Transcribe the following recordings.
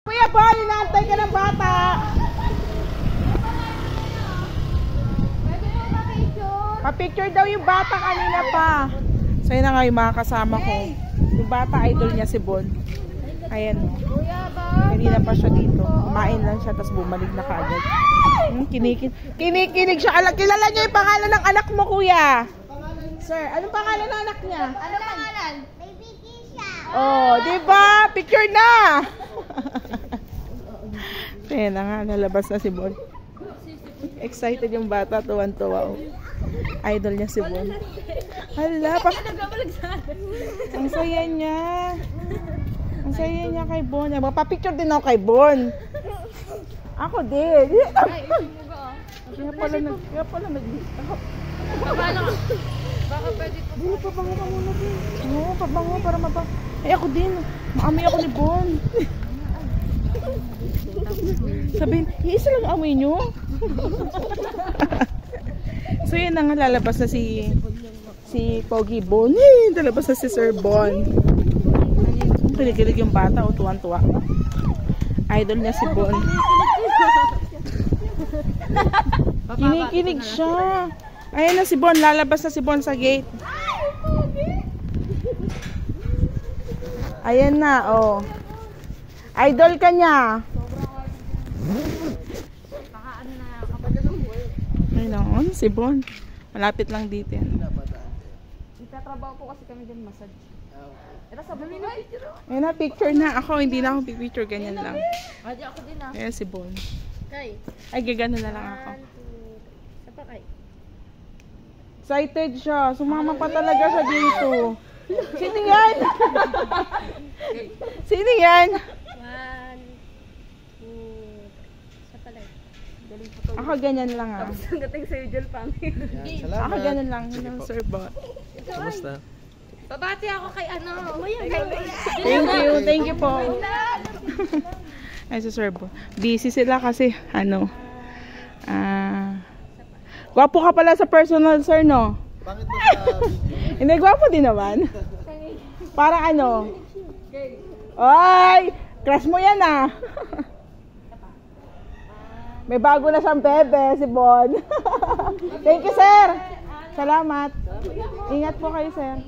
Kuya Paul, inaantay ka ng bata. Pa-picture daw yung bata kanina pa. So yun na nga yung mga kasama ko. Yung bata, idol niya si Bon. Ayan o. Kanina pa siya dito. Kumain lang siya, tapos bumalik na kaagad. Kinikinig siya. Kilala niya yung pangalan ng anak mo, kuya. Sir, anong pangalan ng anak niya? Anong pangalan? Baby Kisha. Oh, diba? Picture na! Ayan na nga, lalabas na si Bon. Excited yung bata, tuwan-tuwa. Idol niya si Bon. Hala, ang saya niya. Ang saya niya kay Bon. Magpa-picture din ako kay Bon. Ako din. Kaya pala nag-stop. Baka pwede po. Hindi, pabango ka muna din. Oo, pabango para mabango. Ay, ako din. Maamoy ako ni Bon. Sabihin, isa lang amoy nyo. So yun na nga, lalabas na si Pogi Bon. Lalabas na si Sir Bon. Kinikilig yung bata o tuwan-tuwa. Idol niya si Bon. Kinikilig siya. Ayan na si Bon, lalabas na si Bon sa gate. Ayan na, oh. Idol ka niya. Ayun, si Bon. Malapit lang dito yan. Itatrabaho po kasi kami din massage. Ito sa bumi na. Ayun na, picture na. Ako, hindi na ako picture, ganyan lang. Adi ako din ah. Ayan si Bon. Kay. Ay, gagano na lang ako. 1, 2, sa pa kay. Excited siya. Sumama pa talaga siya dito. Sino yan? Sino yan? 1, 2, sa palay. Galing po to. Ako ganyan lang ah. Tapos ang dating sa usual pangit. Ako ganyan lang. Yun ang Sir Bon. Kamusta? Babati ako kay ano. Thank you po. Ay, si Sir Bon. Busy sila kasi ano. Gwapo ka pala sa personal, sir, no? Bakit ba sa video? Hindi, gwapo din naman. Parang ano? Ay! Crush mo yan ah! May bago na siyang bebe, si Bon. Thank you, sir! Salamat. Ingat po kayo, sir.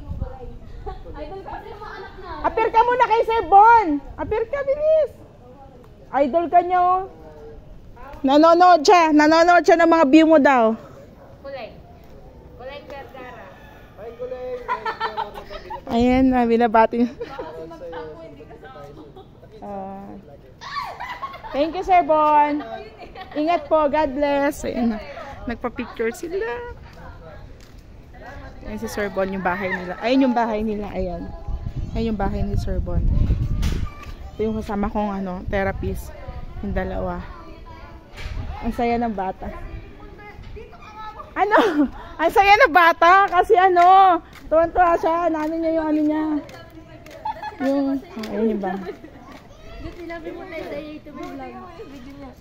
Appear ka muna kay Sir Bon! Appear ka, bilis! Idol ka nyo. Nanonood siya ng mga view mo daw. Kulay Vergara. Hi, Kuleng! Ayan, binabati. Thank you, Sir Bon. Ingat po, God bless. Ayan, nagpa-picture sila. Ayan si Sir Bon, yung bahay nila. Ayan yung bahay nila, ayan. Ayan yung bahay ni Sir Bon. Ito yung kasama kong ano, therapist. Yung dalawa. Ang saya ng bata. Ano? Ang saya ng bata kasi ano, tuwan-tuwa siya, naano niya yung ano niya. Yung, ayun yung ba? Sinabi mo tayo sa YouTube vlog.